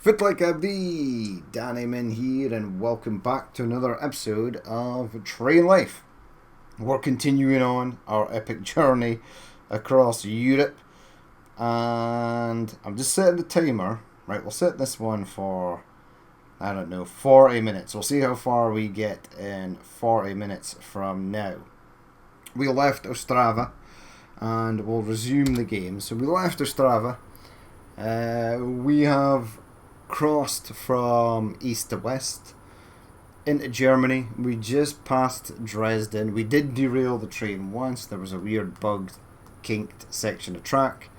Fit like a bee, Danny Min here, and welcome back to another episode of Train Life. We're continuing on our epic journey across Europe, and I'm just setting the timer. Right, we'll set this one for, 40 minutes. We'll see how far we get in 40 minutes from now. We left Ostrava, and we'll resume the game. So we left Ostrava. We have crossed from east to west into Germany. We just passed Dresden. We did derail the train once. There was a weird bugged, kinked section of track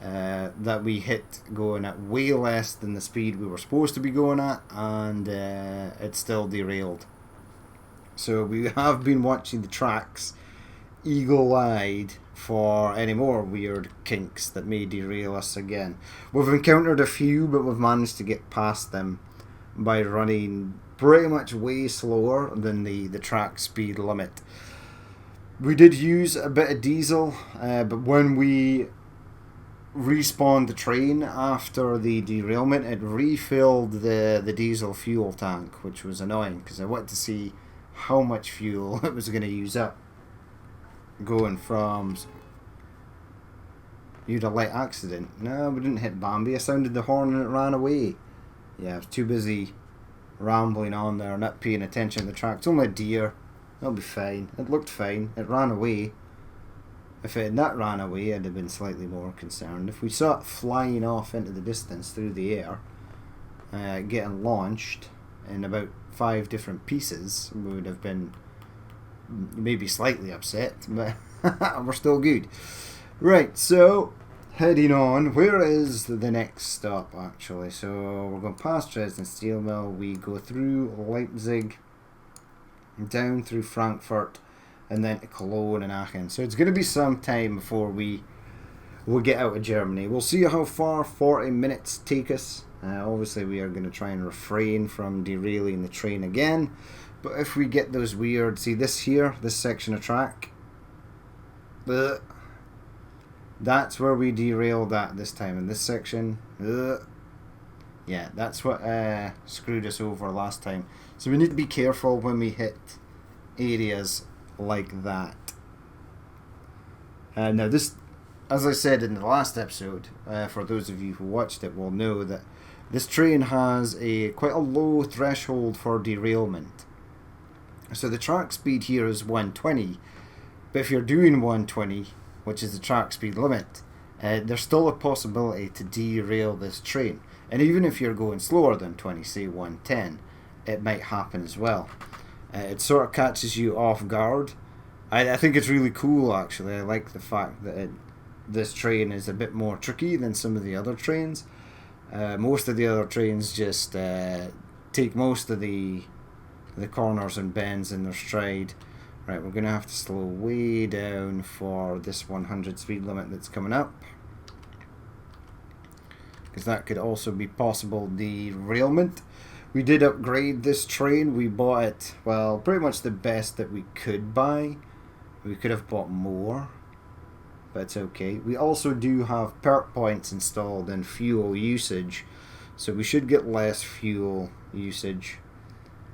that we hit going at way less than the speed we were supposed to be going at, and it still derailed. So we have been watching the tracks eagle-eyed for any more weird kinks that may derail us again. We've encountered a few, but we've managed to get past them by running pretty much way slower than the track speed limit. We did use a bit of diesel, but when we respawned the train after the derailment, it refilled the diesel fuel tank, which was annoying because I wanted to see how much fuel it was going to use up. Going from... You had a light accident. No, we didn't hit Bambi. I sounded the horn and it ran away. Yeah, I was too busy rambling on there, not paying attention to the track. It's only a deer. It'll be fine. It looked fine. It ran away. If it had not ran away, I'd have been slightly more concerned. If we saw it flying off into the distance through the air, getting launched in about 5 different pieces, we would have been maybe slightly upset, but we're still good. Right, so heading on. Where is the next stop actually? So we're going past Dresden Steel Mill. We go through Leipzig, down through Frankfurt, and then to Cologne and Aachen. So it's going to be some time before we get out of Germany. We'll see how far 40 minutes take us. Obviously we are going to try and refrain from derailing the train again. But if we get those weird... See this here? This section of track? That's where we derailed at this time. In this section... Yeah, that's what screwed us over last time. So we need to be careful when we hit areas like that. Now this, as I said in the last episode, for those of you who watched it will know that this train has quite a low threshold for derailment. So the track speed here is 120, but if you're doing 120, which is the track speed limit, there's still a possibility to derail this train. And even if you're going slower than 20, say 110, it might happen as well. It sort of catches you off guard. I think it's really cool actually. I like the fact that this train is a bit more tricky than some of the other trains. Most of the other trains just take most of the corners and bends in their stride. Right, we're going to have to slow way down for this 100 speed limit that's coming up, because that could also be possible derailment. We did upgrade this train. We bought it, well, pretty much the best that we could buy. We could have bought more, but it's okay. We also do have perk points installed in fuel usage, so we should get less fuel usage.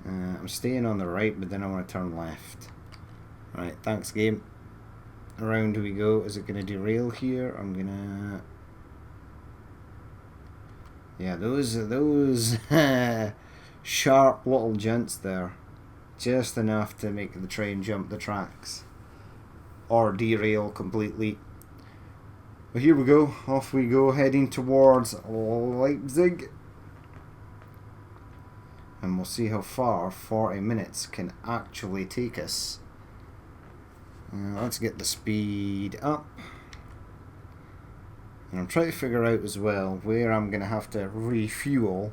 I'm staying on the right, but then I want to turn left. Right, thanks game. Around we go. Is it going to derail here? I'm going to... Yeah, those sharp little jumps there. Just enough to make the train jump the tracks. Or derail completely. But here we go. Off we go, heading towards Leipzig. And we'll see how far 40 minutes can actually take us. Let's get the speed up. And I'm trying to figure out as well where I'm going to have to refuel.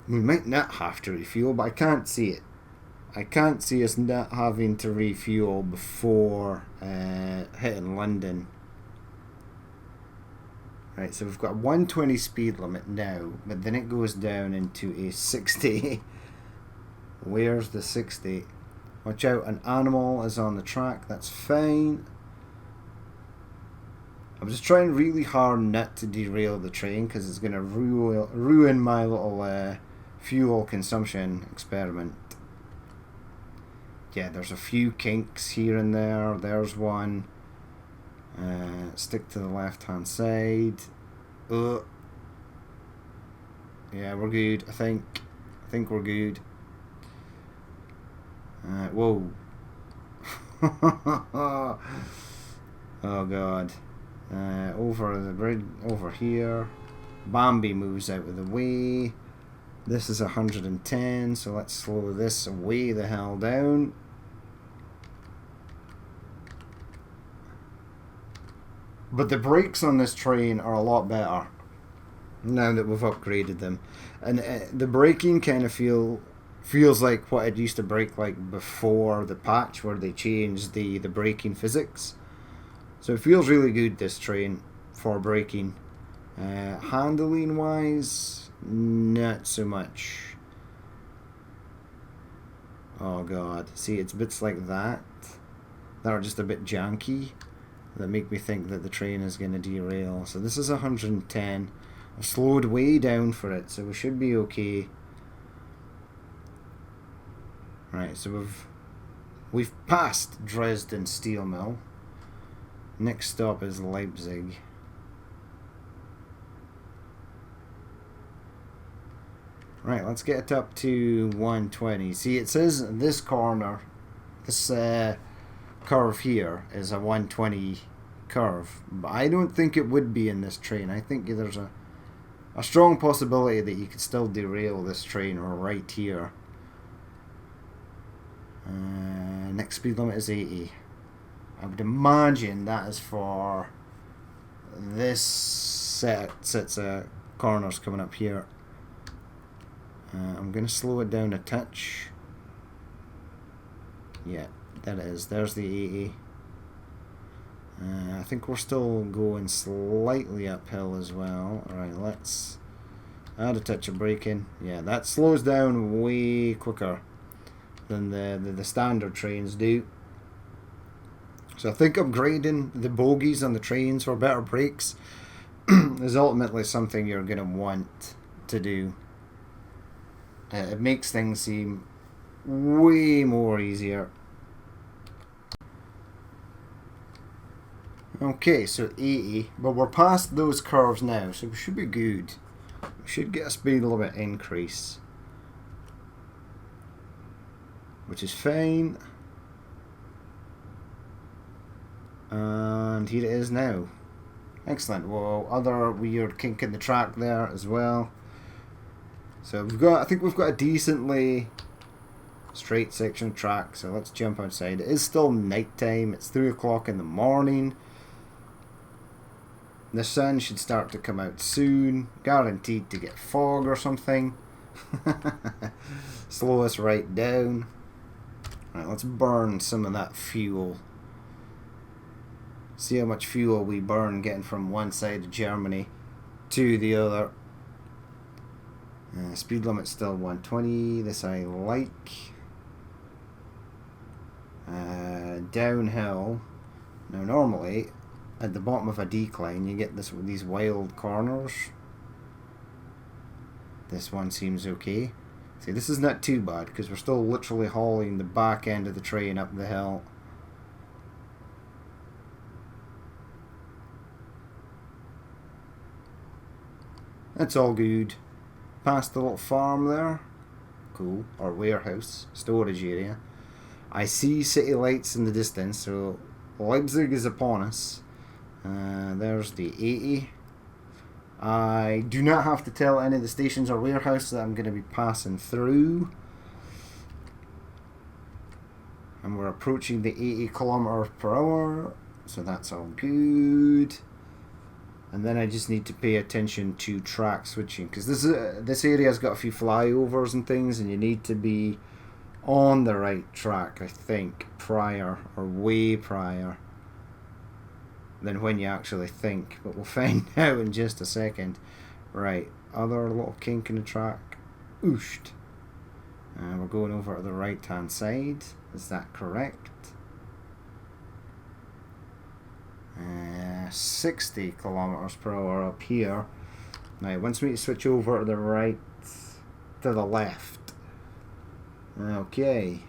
We might not have to refuel, but I can't see it. I can't see us not having to refuel before hitting London. Right, so we've got a 120 speed limit now, but then it goes down into a 60. Where's the 60? Watch out, an animal is on the track, that's fine. I'm just trying really hard not to derail the train because it's going to ruin my little fuel consumption experiment. Yeah, there's a few kinks here and there. There's one. Stick to the left hand side. Yeah, we're good. I think we're good. Whoa. Oh god. Over the bridge, over here. Bambi moves out of the way. This is 110, so let's slow this way the hell down. But the brakes on this train are a lot better now that we've upgraded them. And the braking kind of feels like what it used to brake like before the patch where they changed the braking physics. So it feels really good, this train, for braking. Handling wise, not so much. Oh god, see, it's bits like that are just a bit janky that make me think that the train is going to derail. So this is 110. I've slowed way down for it, so we should be okay. Right, so we've passed Dresden Steel Mill. Next stop is Leipzig. Right, let's get it up to 120. See, it says this corner, this curve here is a 120 curve, but I don't think it would be in this train. I think there's a strong possibility that you could still derail this train right here. Next speed limit is 80. I would imagine that is for this sets of corners coming up here. I'm going to slow it down a touch. Yeah, that is. There's the 80. I think we're still going slightly uphill as well. Alright, let's add a touch of braking. Yeah, that slows down way quicker than the standard trains do. So I think upgrading the bogies on the trains for better brakes is ultimately something you're going to want to do. It makes things seem way more easier. Okay, so 80, but we're past those curves now, so we should be good. We should get a speed limit increase, which is fine. And here it is now. Excellent. Well, other weird kink in the track there as well. So I think we've got a decently straight section track. So let's jump outside. It is still night time. It's 3 o'clock in the morning. The sun should start to come out soon. Guaranteed to get fog or something. Slow us right down. Right, let's burn some of that fuel. See how much fuel we burn getting from one side of Germany to the other. Speed limit still 120. This I like. Downhill. Now normally at the bottom of a decline you get these wild corners. This one seems okay. See, this is not too bad because we're still literally hauling the back end of the train up the hill. That's all good. Past the little farm there. Cool. Or warehouse. Storage area. I see city lights in the distance, so Leipzig is upon us. There's the 80. I do not have to tell any of the stations or warehouse that I'm going to be passing through. And we're approaching the 80 kilometers per hour, so that's all good. And then I just need to pay attention to track switching, because this area's got a few flyovers and things, and you need to be on the right track, I think, prior or way prior than when you actually think. But we'll find out in just a second. Right, other little kink in the track. Ooshed. We're going over to the right hand side. Is that correct? 60 kilometers per hour up here. Now it wants me to switch over to the right, to the left. Okay.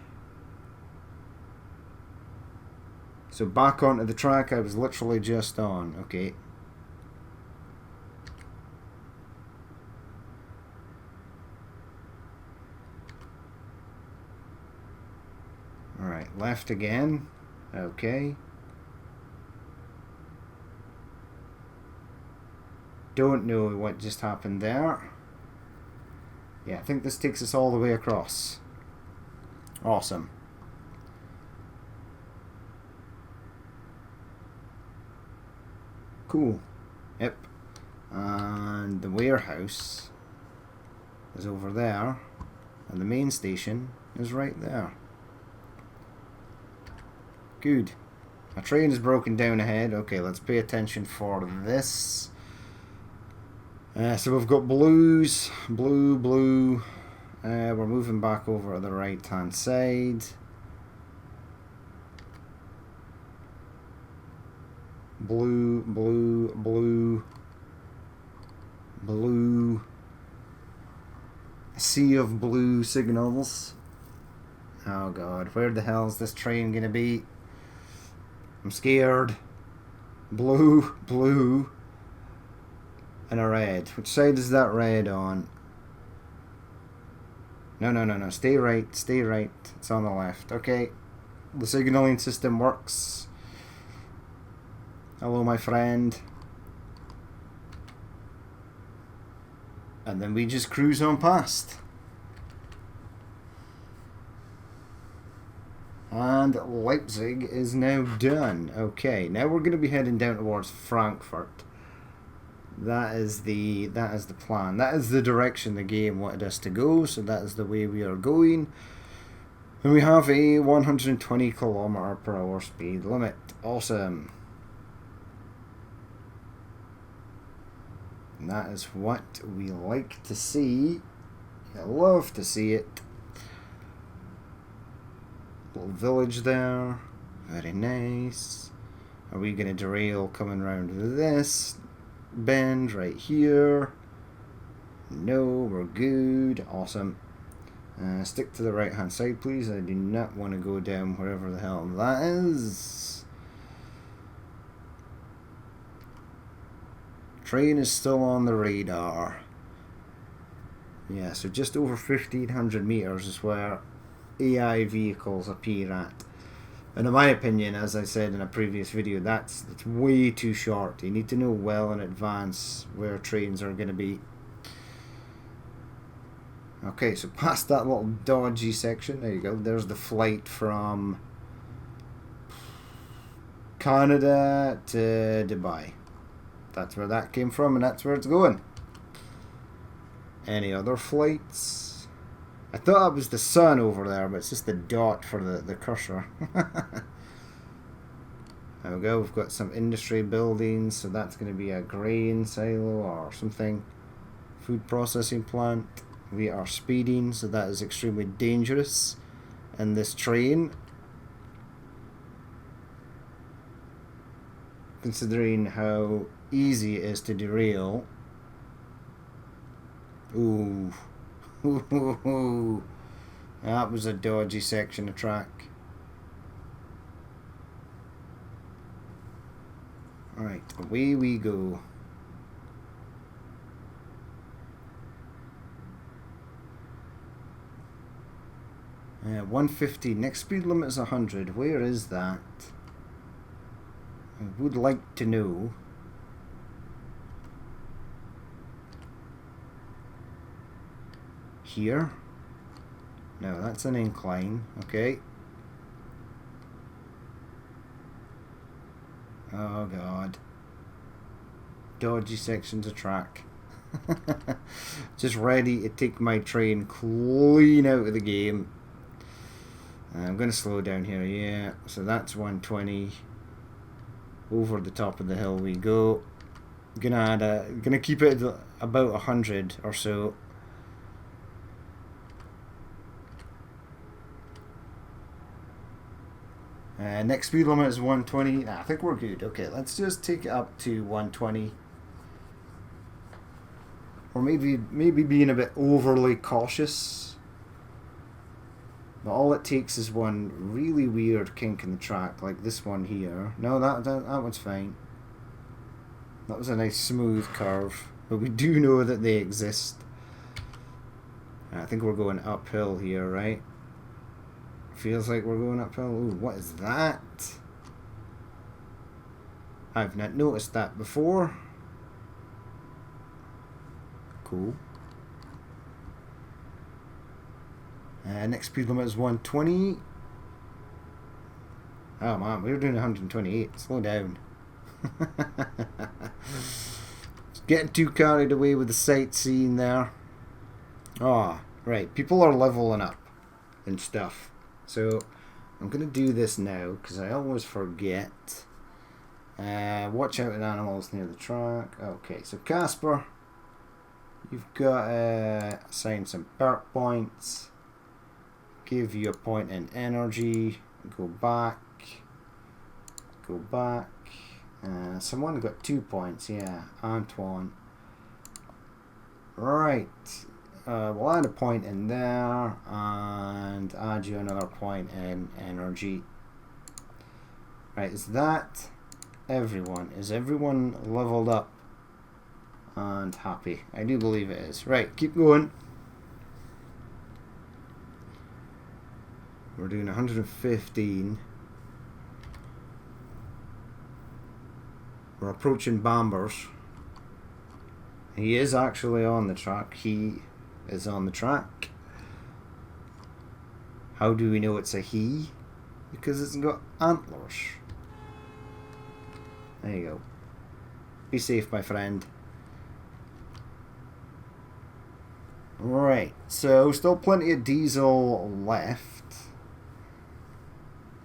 So back onto the track I was literally just on. Okay. Alright, left again. Okay. Don't know what just happened there. Yeah, I think this takes us all the way across. Awesome. Cool. Yep. And the warehouse is over there. And the main station is right there. Good. A train is broken down ahead. Okay, let's pay attention for this. So we've got blues, blue. We're moving back over to the right hand side. Blue. A sea of blue signals. Oh god, where the hell is this train gonna be? I'm scared. Blue. And a red. Which side is that red on? No. Stay right. It's on the left. Okay. The signaling system works. Hello, my friend. And then we just cruise on past. And Leipzig is now done. Okay, now we're going to be heading down towards Frankfurt. That is the plan. That is the direction the game wanted us to go, so that is the way we are going. And we have a 120 km per hour speed limit. Awesome. And that is what we like to see. I love to see it. Little village there. Very nice. Are we going to derail coming around this bend right here? No, we're good. Awesome. Stick to the right hand side, please. I do not want to go down wherever the hell that is. Train is still on the radar. Yeah, so just over 1500 meters is where AI vehicles appear at. And in my opinion, as I said in a previous video, it's way too short. You need to know well in advance where trains are going to be. Okay, so past that little dodgy section, there you go. There's the flight from Canada to Dubai. That's where that came from, and that's where it's going. Any other flights? I thought it was the sun over there, but it's just the dot for the cursor. There we go. We've got some industry buildings, so that's going to be a grain silo or something. Food processing plant. We are speeding, so that is extremely dangerous in this train. Considering how easy it is to derail. Ooh. That was a dodgy section of track. Alright, away we go. 150. Next speed limit is 100. Where is that? I would like to know. Here? No, that's an incline. Okay. Oh god. Dodgy sections of track. Just ready to take my train clean out of the game. I'm going to slow down here, yeah. So that's 120. Over the top of the hill we go. Gonna keep it at about 100 or so. Next speed limit is 120. Nah, I think we're good. Okay, let's just take it up to 120. Or maybe being a bit overly cautious. But all it takes is one really weird kink in the track, like this one here. No, that one's fine. That was a nice smooth curve. But we do know that they exist. I think we're going uphill here, right? Feels like we're going uphill. Ooh, what is that? I've not noticed that before. Cool. Next speed limit is 120. Oh man, we were doing 128. Slow down. Getting too carried away with the sightseeing there. Ah, right. People are leveling up and stuff. So I'm going to do this now because I always forget. Watch out with animals near the track. Okay, so Casper, you've got to assign some perk points. Give you a point in energy. Go back. Go back. Someone got 2 points. Yeah, Antoine. Right. We'll add a point in there and add you another point in energy. Right, is that everyone? Is everyone leveled up and happy? I do believe it is. Right, keep going. We're doing 115. We're approaching Bambers. He is actually on the track. He is on the track. How do we know it's a he? Because it's got antlers. There you go. Be safe, my friend. Right, so still plenty of diesel left.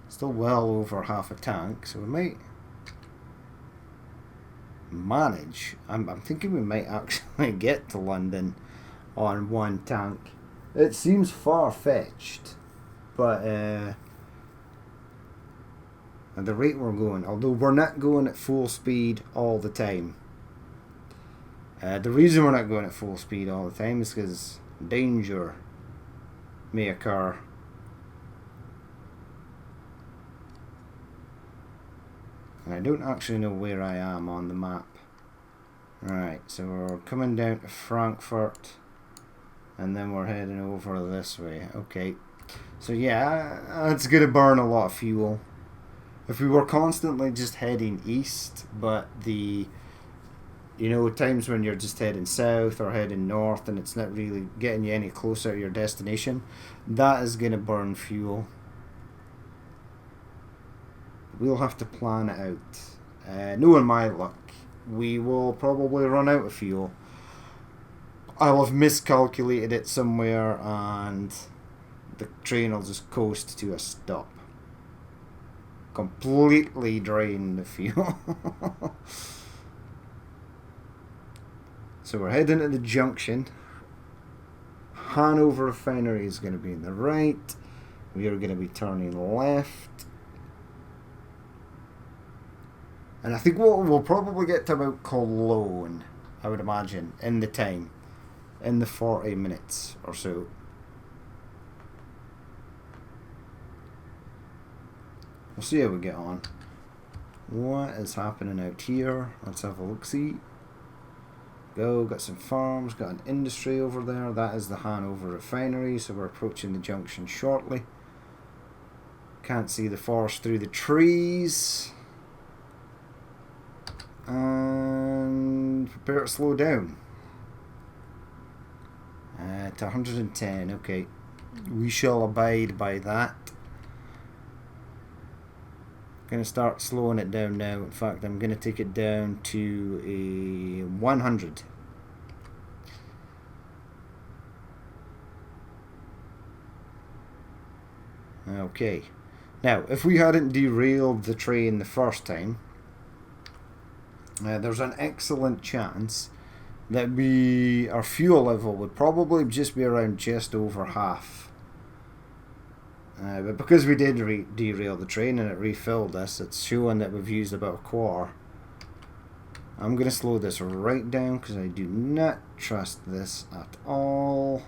Still well over half a tank, so we might manage. I'm thinking we might actually get to London on one tank. It seems far-fetched, but at the rate we're going, although we're not going at full speed all the time. The reason we're not going at full speed all the time is because danger may occur. And I don't actually know where I am on the map. Right, so we're coming down to Frankfurt. And then we're heading over this way. Okay. So yeah, it's going to burn a lot of fuel. If we were constantly just heading east, but times when you're just heading south or heading north and it's not really getting you any closer to your destination, that is going to burn fuel. We'll have to plan it out. Knowing my luck, we will probably run out of fuel. I'll have miscalculated it somewhere and the train will just coast to a stop. Completely drain the fuel. So we're heading to the junction. Hanover Refinery is going to be in the right. We are going to be turning left. And I think we'll probably get to about Cologne, I would imagine, in the time. In the 40 minutes or so. We'll see how we get on. What is happening out here? Let's have a look-see. Got some farms, got an industry over there. That is the Hanover Refinery, so we're approaching the junction shortly. Can't see the forest through the trees. And prepare to slow down. To 110, okay. We shall abide by that. Going to start slowing it down now. In fact, I'm going to take it down to a 100. Okay. Now, if we hadn't derailed the train the first time, there's an excellent chance that our fuel level would probably just be around just over half. But because we did derail the train and it refilled us, it's showing that we've used about a quarter. I'm going to slow this right down because I do not trust this at all.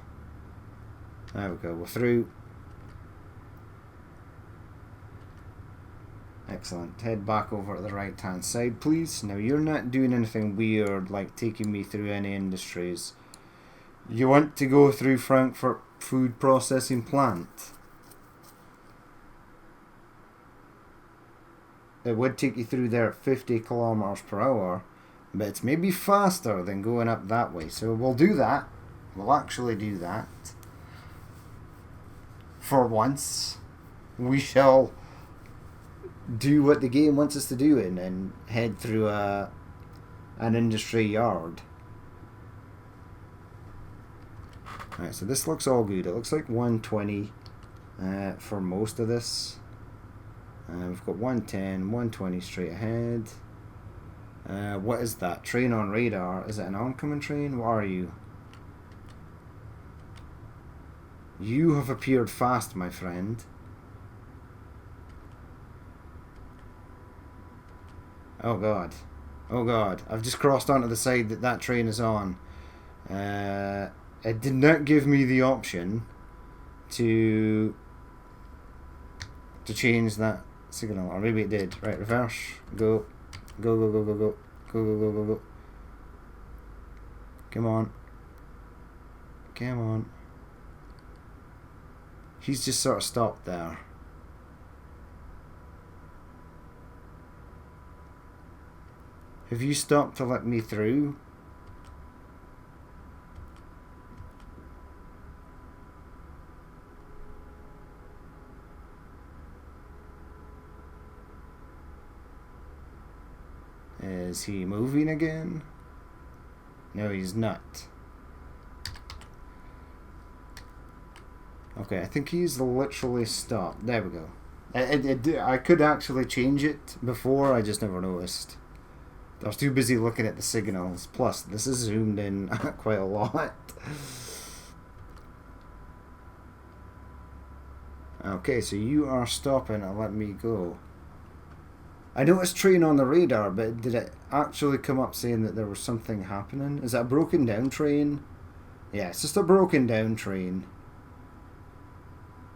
There we go, we're through. Excellent. Head back over to the right hand side, please. Now, you're not doing anything weird like taking me through any industries. You want to go through Frankfurt food processing plant. It would take you through there at 50 kilometers per hour, but it's maybe faster than going up that way. So we'll do that. We'll actually do that. For once, we shall do what the game wants us to do and head through an industry yard. Alright, so this looks all good. It looks like 120 for most of this. We've got 110, 120 straight ahead. What is that? Train on radar. Is it an oncoming train? What are you? You have appeared fast, my friend. Oh god. Oh god. I've just crossed onto the side that train is on. It did not give me the option to change that signal. Or maybe it did. Right, reverse. Go. Go, go, go, go, go. Go, go, go, go, go. Come on. Come on. He's just sort of stopped there. Have you stopped to let me through? Is he moving again? No, he's not. Okay, I think he's literally stopped. There we go. I could actually change it before, I just never noticed. I was too busy looking at the signals. Plus, this is zoomed in quite a lot. Okay, so you are stopping and let me go. I noticed train on the radar, but did it actually come up saying that there was something happening? Is that a broken down train? Yeah, it's just a broken down train.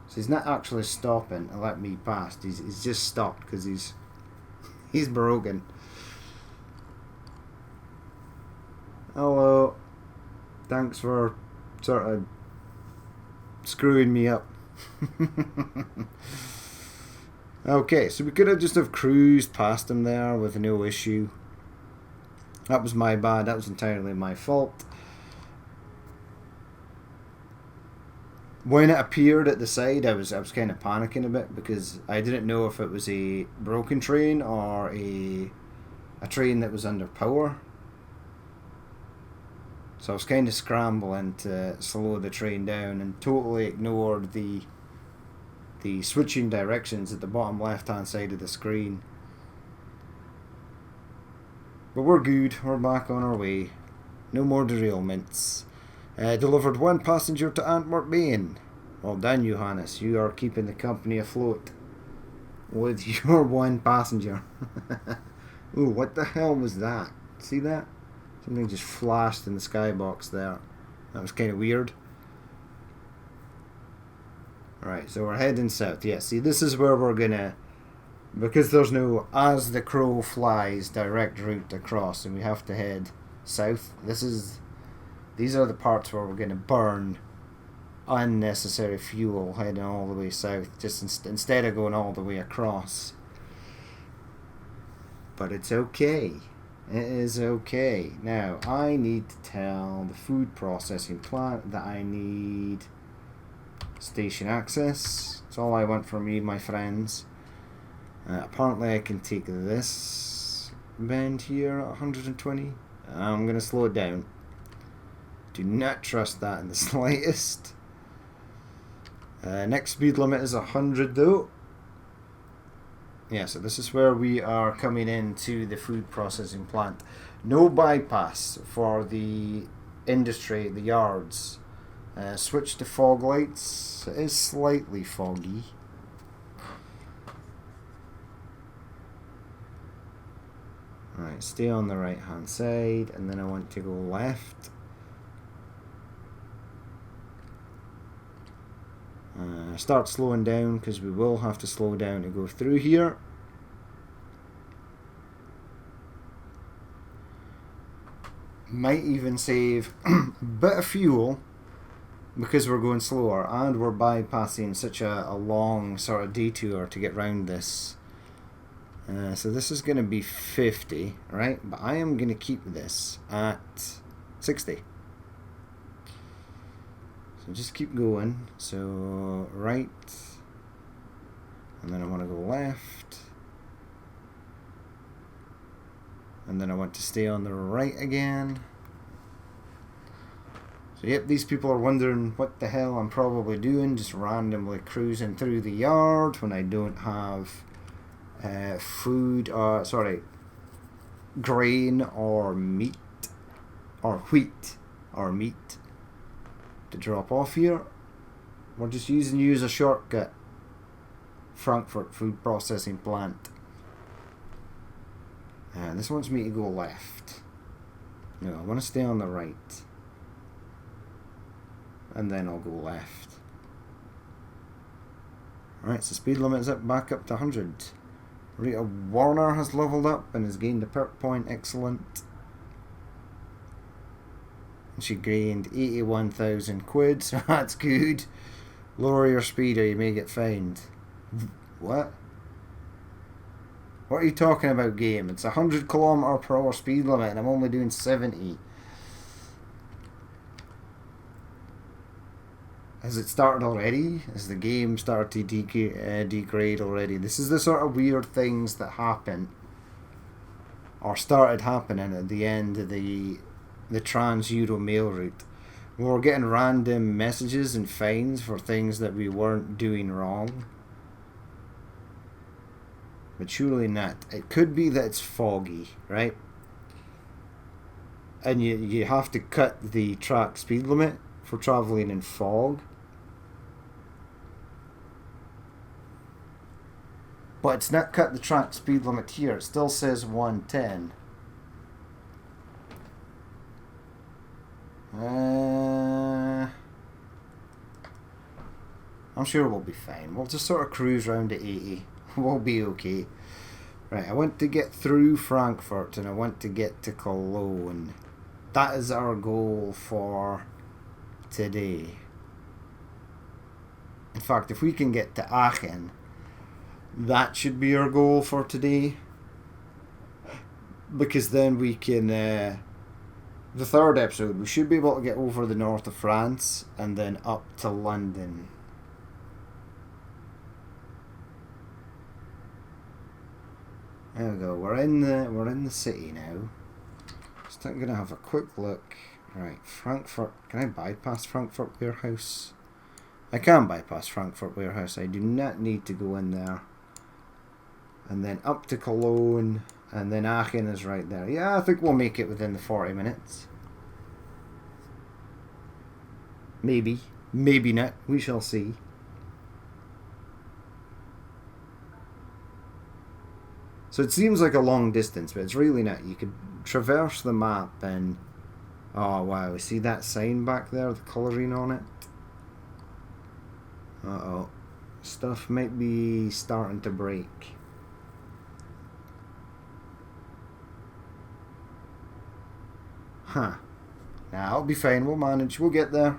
So he's not actually stopping and let me past. He's just stopped because he's broken. Hello. Thanks for sort of screwing me up. Okay, so we could have just have cruised past him there with no issue. That was my bad. That was entirely my fault. When it appeared at the side, I was kind of panicking a bit because I didn't know if it was a broken train or a train that was under power. So I was kind of scrambling to slow the train down and totally ignored the switching directions at the bottom left hand side of the screen. But we're good, we're back on our way. No more derailments. Delivered one passenger to Antwerp, Maine. Well done, Johannes. You are keeping the company afloat with your one passenger. Ooh, what the hell was that? See that? Something just flashed in the skybox there. That was kind of weird. Right, so we're heading south. Yeah, see, this is where we're gonna... Because there's no as the crow flies direct route across and we have to head south. These are the parts where we're going to burn unnecessary fuel heading all the way south, just instead of going all the way across. But it's okay. It is okay. Now, I need to tell the food processing plant that I need station access. That's all I want from you, my friends. Apparently I can take this bend here at 120. I'm going to slow it down. Do not trust that in the slightest. Next speed limit is 100 though. Yeah, so this is where we are coming into the food processing plant. No bypass for the industry, the yards. Switch to fog lights. It is slightly foggy. Right, stay on the right hand side, and then I want to go left. Start slowing down, because we will have to slow down to go through here. Might even save a bit of fuel because we're going slower, and we're bypassing such a long sort of detour to get round this. So this is going to be 50, right? But I am going to keep this at 60. So just keep going. So right, and then I want to go left, and then I want to stay on the right again. So yep, these people are wondering what the hell I'm probably doing, just randomly cruising through the yard when I don't have grain or meat, or wheat or meat to drop off here. We're just use a shortcut. Frankfurt food processing plant. And this wants me to go left. No, I want to stay on the right. And then I'll go left. Alright, so speed limit is back up to 100. Rita Warner has leveled up and has gained a perk point. Excellent. She gained 81,000 quid, so that's good. Lower your speed or you may get fined. What? What are you talking about, game? It's 100 km/h speed limit and I'm only doing 70. Has it started already? Has the game started to degrade already? This is the sort of weird things that happen, or started happening at the end of the Trans-Euro mail route. We're getting random messages and fines for things that we weren't doing wrong. But surely not. It could be that it's foggy, right? And you have to cut the track speed limit for travelling in fog. But it's not cut the track speed limit here. It still says 110. I'm sure we'll be fine. We'll just sort of cruise around at 80. We'll be okay. Right, I want to get through Frankfurt and I want to get to Cologne. That is our goal for today. In fact, if we can get to Aachen, that should be our goal for today. Because then we can, the third episode, we should be able to get over the north of France and then up to London. There we go. We're in the city now. Just I'm gonna have a quick look. Right, Frankfurt. Can I bypass Frankfurt Warehouse? I can bypass Frankfurt Warehouse. I do not need to go in there. And then up to Cologne, and then Aachen is right there. Yeah, I think we'll make it within the 40 minutes. Maybe. Maybe not. We shall see. So it seems like a long distance, but it's really not. You could traverse the map and... Oh, wow. See that sign back there? The colouring on it? Uh-oh. Stuff might be starting to break. Huh. Nah, I'll be fine. We'll manage. We'll get there.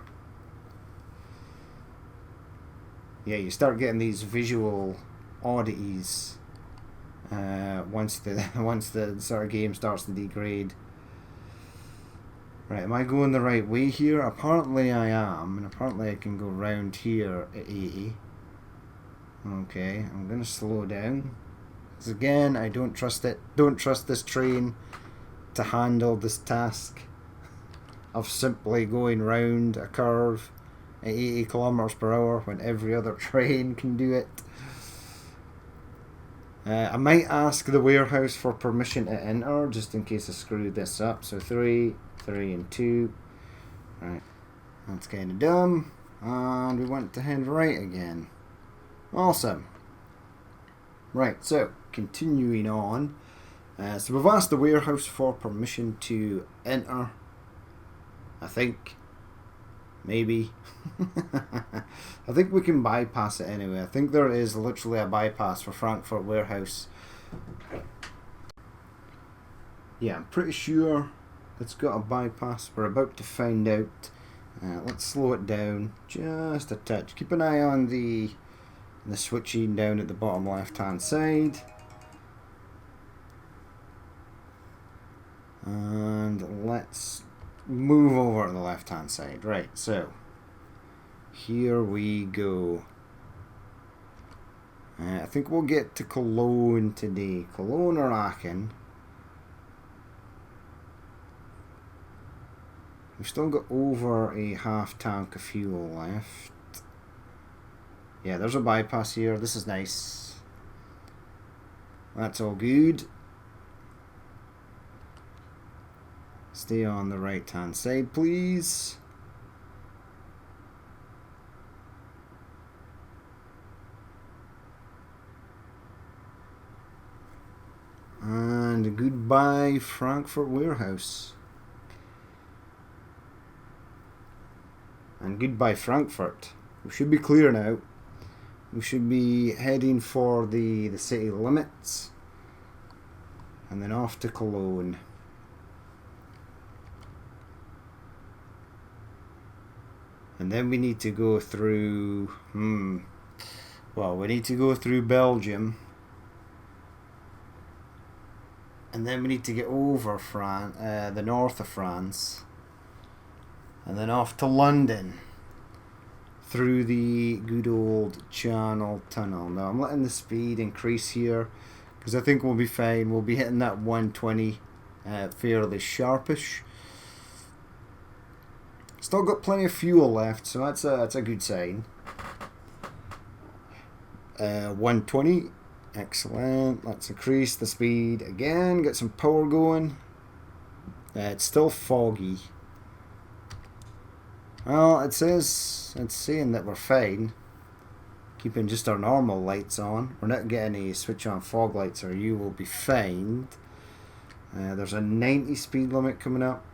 Yeah, you start getting these visual oddities once the sort of game starts to degrade. Right, am I going the right way here? Apparently I am, and apparently I can go round here at 80. Okay, I'm gonna slow down. Because again, I don't trust it. Don't trust this train to handle this task of simply going round a curve at 80 km/h when every other train can do it. I might ask the warehouse for permission to enter just in case I screw this up. So 3, and 2. Right, that's kind of dumb. And we want to head right again. Awesome. Right, so continuing on. So we've asked the warehouse for permission to enter. I think. Maybe. I think we can bypass it anyway. I think there is literally a bypass for Frankfurt warehouse. Yeah, I'm pretty sure it's got a bypass. We're about to find out. Let's slow it down just a touch. Keep an eye on the switching down at the bottom left hand side. And let's move over to the left hand side. Right, so here we go. I think we'll get to Cologne today. Cologne or Aachen. We've still got over a half tank of fuel left. Yeah, there's a bypass here. This is nice. That's all good. Stay on the right hand side, please. And goodbye, Frankfurt warehouse. And goodbye, Frankfurt. We should be clear now. We should be heading for the city limits. And then off to Cologne. And then we need to go through... Well, we need to go through Belgium. And then we need to get over the north of France. And then off to London. Through the good old Channel Tunnel. Now I'm letting the speed increase here. Because I think we'll be fine. We'll be hitting that 120 fairly sharpish. Still got plenty of fuel left, so that's a good sign. 120, excellent. Let's increase the speed again. Get some power going. It's still foggy. Well, it's saying that we're fine. Keeping just our normal lights on. We're not getting any switch on fog lights, or you will be fined. There's a 90 speed limit coming up.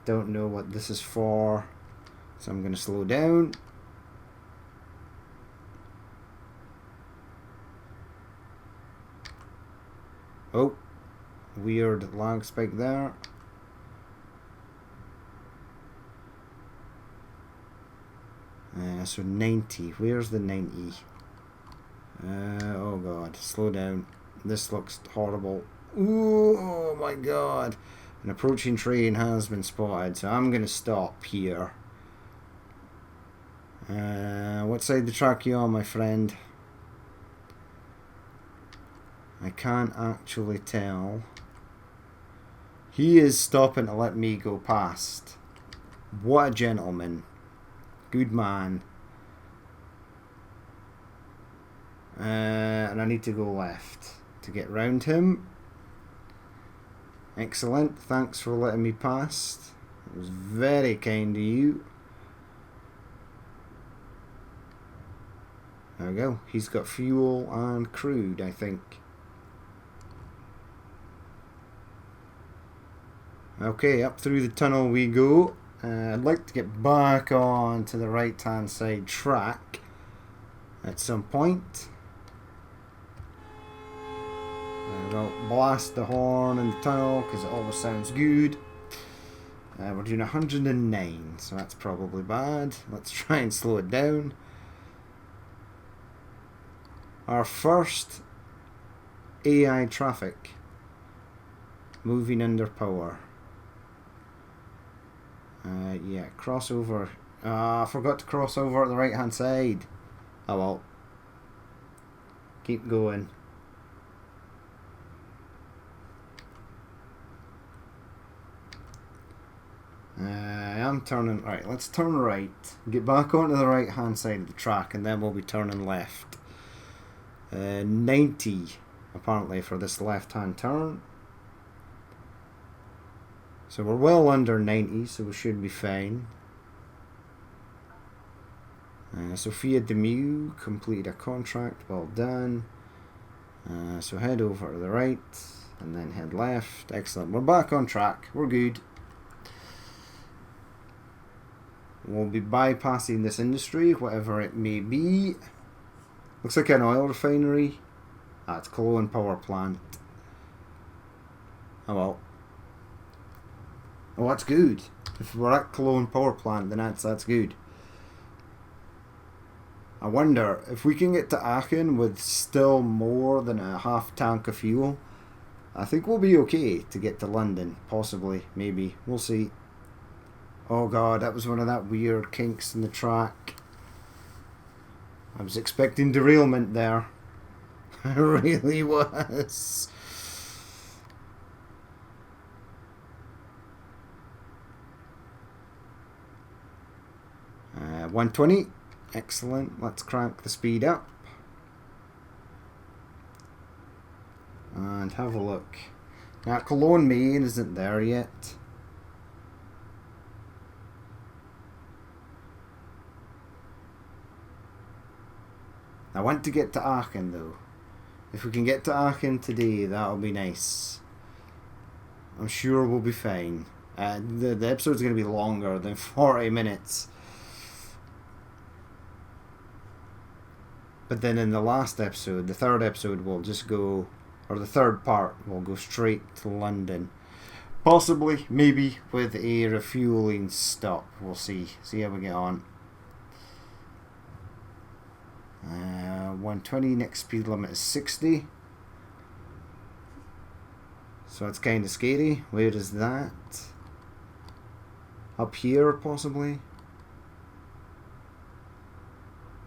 Don't know what this is for, so I'm going to slow down. Oh, weird lag spike there. So 90. Where's the 90? Oh god, slow down. This looks horrible. Ooh, oh my god. An approaching train has been spotted, so I'm going to stop here. What side of the track are you on, my friend? I can't actually tell. He is stopping to let me go past. What a gentleman. Good man. And I need to go left to get round him. Excellent, thanks for letting me pass. It was very kind of you. There we go. He's got fuel and crude, I think. Okay, up through the tunnel we go. I'd like to get back on to the right hand side track at some point. We'll blast the horn in the tunnel because it always sounds good. We're doing 109, so that's probably bad. Let's try and slow it down. Our first AI traffic moving under power. Yeah, crossover. I forgot to cross over at the right hand side. Oh well. Keep going. I'm turning right. Let's turn right. Get back onto the right hand side of the track, and then we'll be turning left. 90 apparently for this left hand turn. So we're well under 90, so we should be fine. Sophia Demue completed a contract. Well done. So head over to the right. and then head left. Excellent. We're back on track. We're good. We'll be bypassing this industry, whatever it may be. Looks like an oil refinery. It's Cologne power plant. Oh well. Oh, that's good. If we're at Cologne power plant, then that's good. I wonder if we can get to Aachen with still more than a half tank of fuel. I think we'll be okay to get to London. Possibly, maybe. We'll see. Oh god, that was one of that weird kinks in the track. I was expecting derailment there. I really was. 120. Excellent. Let's crank the speed up. And have a look. Now, Cologne Main isn't there yet. I want to get to Aachen though. If we can get to Aachen today, that'll be nice. I'm sure we'll be fine. The episode's going to be longer than 40 minutes. But then in the last episode, the third episode, we'll just go, or the third part, we'll go straight to London. Possibly, maybe, with a refueling stop. We'll see. See how we get on. 120, next speed limit is 60. So it's kind of scary. Where is that? Up here, possibly?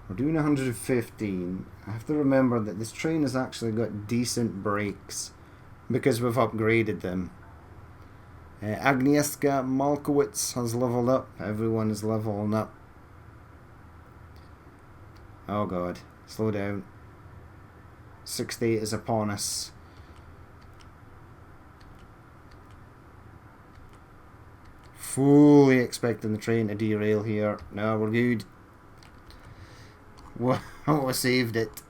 We're doing 115. I have to remember that this train has actually got decent brakes because we've upgraded them. Agnieszka Malkowicz has leveled up. Everyone is leveling up. Oh god, slow down. 60 is upon us. Fully expecting the train to derail here. No, we're good. We saved it.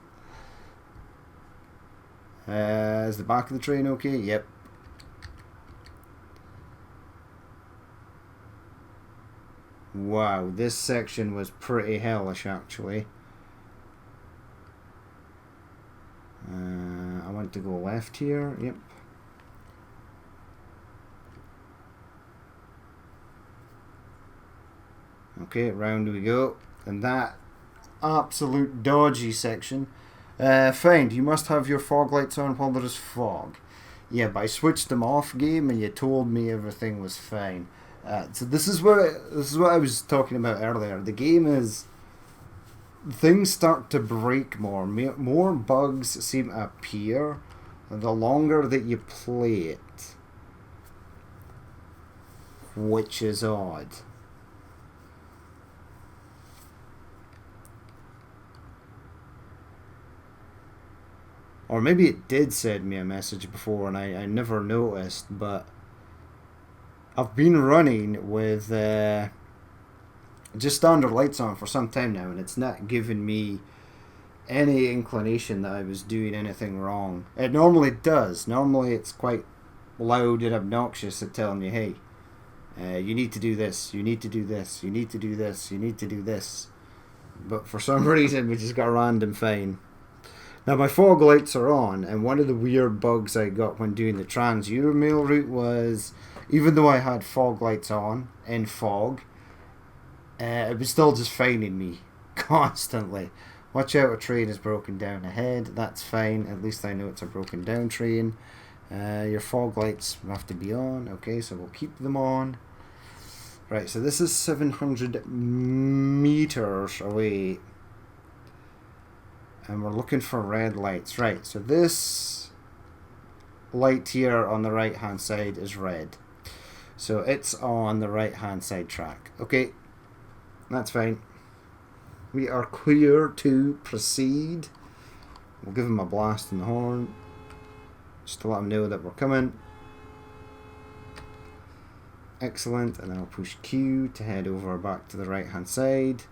Is the back of the train okay? Yep. Wow, this section was pretty hellish actually. I want to go left here. Yep. Okay, round we go. And that absolute dodgy section. Find, you must have your fog lights on while there is fog. Yeah, but I switched them off, game, and you told me everything was fine. So this is what I was talking about earlier. The game is, things start to break more. More bugs seem to appear the longer that you play it, which is odd. Or maybe it did send me a message before and I never noticed, but I've been running with just standard lights on for some time now, and it's not giving me any inclination that I was doing anything wrong. It normally does. Normally it's quite loud and obnoxious at telling you, hey, you need to do this, you need to do this, you need to do this, you need to do this. But for some reason we just got a random fine. Now my fog lights are on, and one of the weird bugs I got when doing the Trans-Euromail route was, even though I had fog lights on in fog, it was still just fining me constantly. Watch out, a train is broken down ahead. That's fine, at least I know it's a broken down train. Your fog lights have to be on. Okay, so we'll keep them on. Right, so this is 700 meters away. And we're looking for red lights. Right, so this light here on the right hand side is red. So it's on the right hand side track. Okay, that's fine. We are clear to proceed. We'll give him a blast in the horn, just to let him know that we're coming. Excellent, and then I'll push Q to head over back to the right hand side.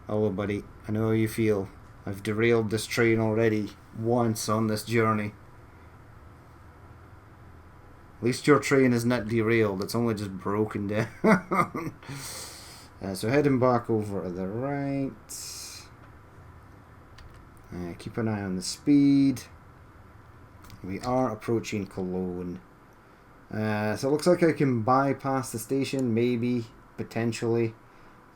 Hello buddy, I know how you feel. I've derailed this train already once on this journey. At least your train is not derailed, it's only just broken down. So heading back over to the right. Keep an eye on the speed. We are approaching Cologne. So it looks like I can bypass the station, maybe, potentially.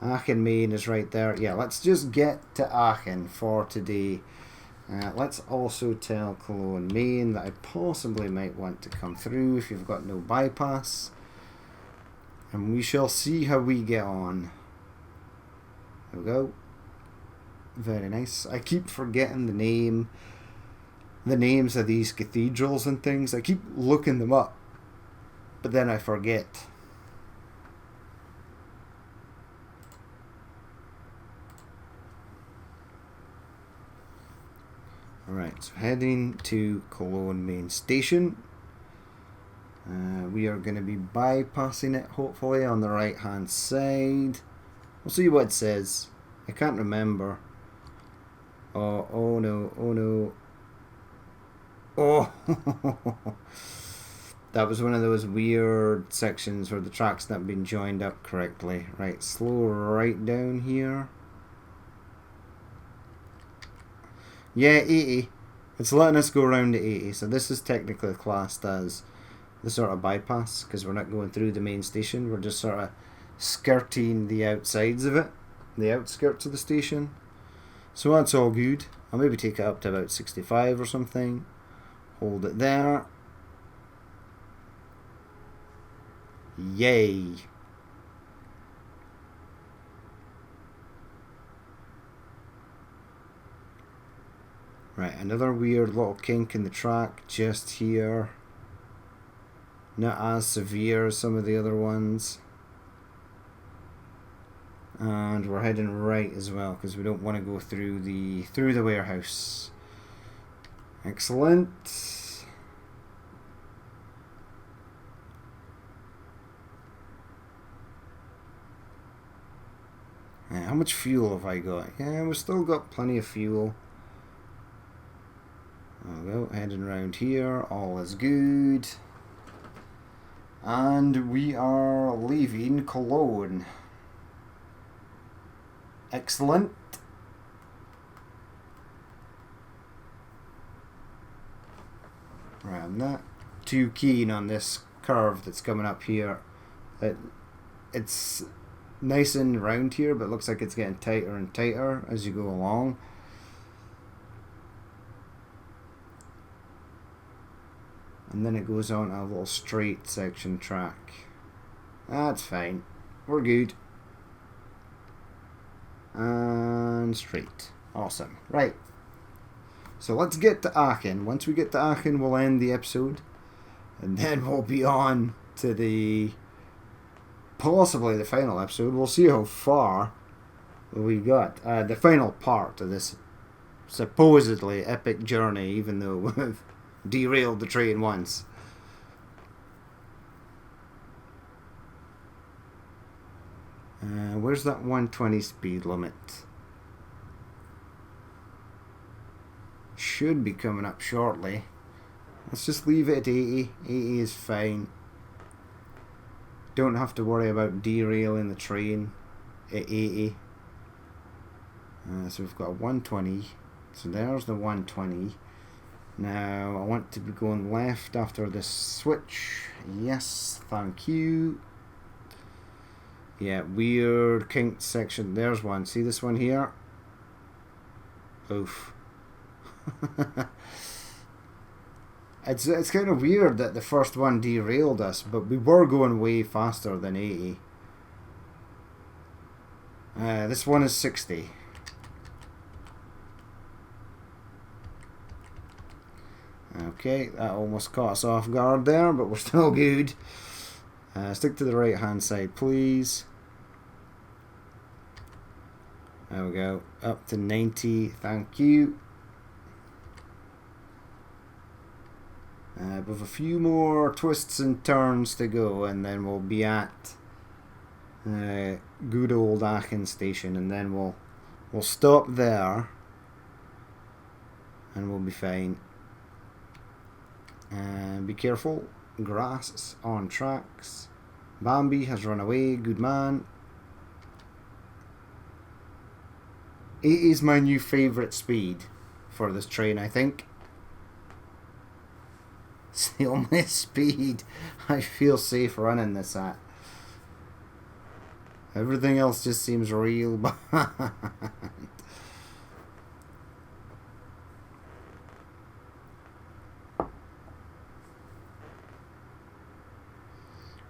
Aachen Main is right there. Yeah, let's just get to Aachen for today. Let's also tell Cologne Main that I possibly might want to come through if you've got no bypass. And we shall see how we get on. There we go. Very nice. I keep forgetting the names of these cathedrals and things. I keep looking them up, but then I forget. Alright, so heading to Cologne Main Station. We are going to be bypassing it, hopefully, on the right hand side. We'll see what it says. I can't remember. Oh no, oh no. Oh! That was one of those weird sections where the track's not been joined up correctly. Right, slow right down here. Yeah, 80. It's letting us go around at 80, so this is technically classed as the sort of bypass, because we're not going through the main station, we're just sort of skirting the outsides of it, the outskirts of the station. So that's all good. I'll maybe take it up to about 65 or something. Hold it there. Yay. Right, another weird little kink in the track just here. Not as severe as some of the other ones. And we're heading right as well because we don't want to go through the warehouse. Excellent. How much fuel have I got? Yeah, we've still got plenty of fuel. There we go, heading around here, all is good. And we are leaving Cologne. Excellent. Right, I'm not too keen on this curve that's coming up here. It's nice and round here, but it looks like it's getting tighter and tighter as you go along. And then it goes on a little straight section track. That's fine. We're good. And straight. Awesome. Right. So let's get to Aachen. Once we get to Aachen, we'll end the episode. And then we'll be on to possibly the final episode. We'll see how far we got. The final part of this supposedly epic journey, even though we've derailed the train once. Where's that 120 speed limit? Should be coming up shortly. Let's just leave it at 80. 80 is fine. Don't have to worry about derailing the train at 80. So we've got 120. So there's the 120. Now I want to be going left after this switch. Yes, thank you. Yeah, weird kinked section. There's one. See this one here? Oof. It's kind of weird that the first one derailed us, but we were going way faster than 80. This one is 60. Okay, that almost caught us off guard there, but we're still good. Stick to the right hand side, please. There we go. Up to 90, thank you. With a few more twists and turns to go, and then we'll be at good old Aachen station, and then we'll stop there, and we'll be fine. Be careful. grass on tracks. Bambi has run away, good man. 80 is my new favourite speed for this train, I think. It's the only speed I feel safe running this at. Everything else just seems real bad.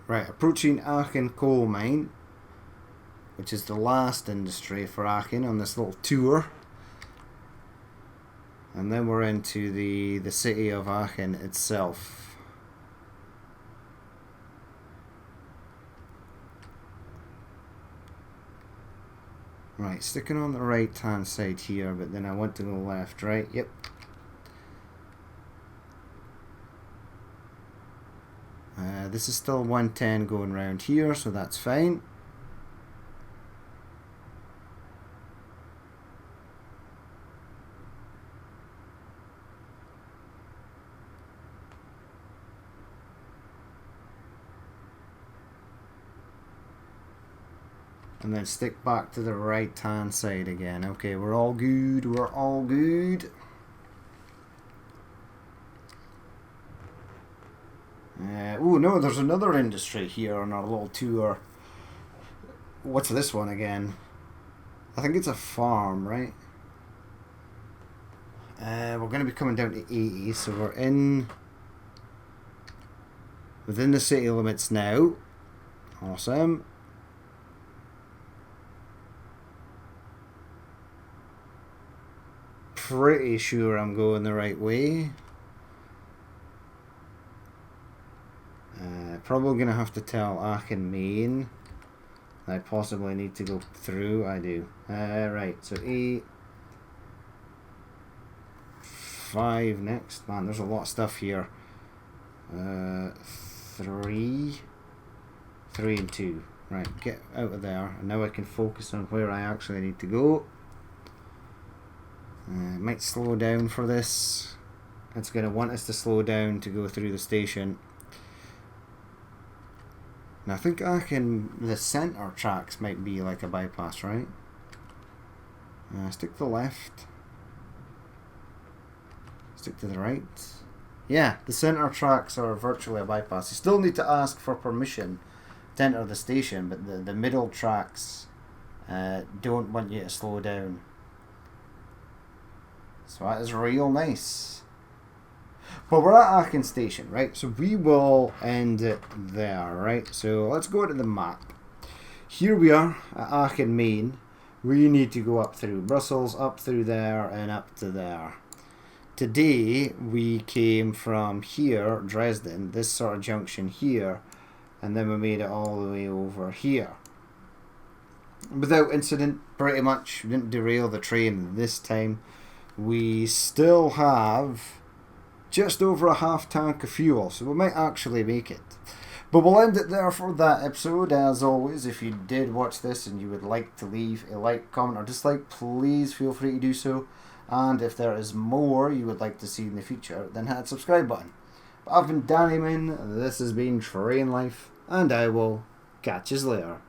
Right, approaching Aachen coal mine, which is the last industry for Aachen on this little tour. And then we're into the city of Aachen itself. Right, sticking on the right hand side here, but then I want to go left, right? Yep. This is still 110 going round here, so that's fine. And then stick back to the right hand side again. Okay, we're all good, we're all good. Oh no, there's another industry here on our little tour. What's this one again? I think it's a farm, right? We're going to be coming down to 80, so we're within the city limits now. Awesome. Pretty sure I'm going the right way. Probably going to have to tell Aachen Main I possibly need to go through. I do. Right, so 8, 5 next. Man, there's a lot of stuff here. 3 and 2. Right, get out of there. And now I can focus on where I actually need to go. Might slow down for this. It's going to want us to slow down to go through the station. Now I think the centre tracks might be like a bypass, right? Stick to the left. Stick to the right. Yeah, the centre tracks are virtually a bypass. You still need to ask for permission to enter the station, but the middle tracks don't want you to slow down. So that is real nice. But we're at Aachen Station, right? So we will end it there, right? So let's go to the map. Here we are at Aachen Main. We need to go up through Brussels, up through there, and up to there. Today we came from here, Dresden, this sort of junction here, and then we made it all the way over here. Without incident, pretty much. We didn't derail the train this time. We still have just over a half tank of fuel, so we might actually make it. But we'll end it there for that episode. As always, if you did watch this and you would like to leave a like, comment or dislike, please feel free to do so. And if there is more you would like to see in the future, then hit that subscribe button. But I've been Danny Min, this has been Train Life, and I will catch you later.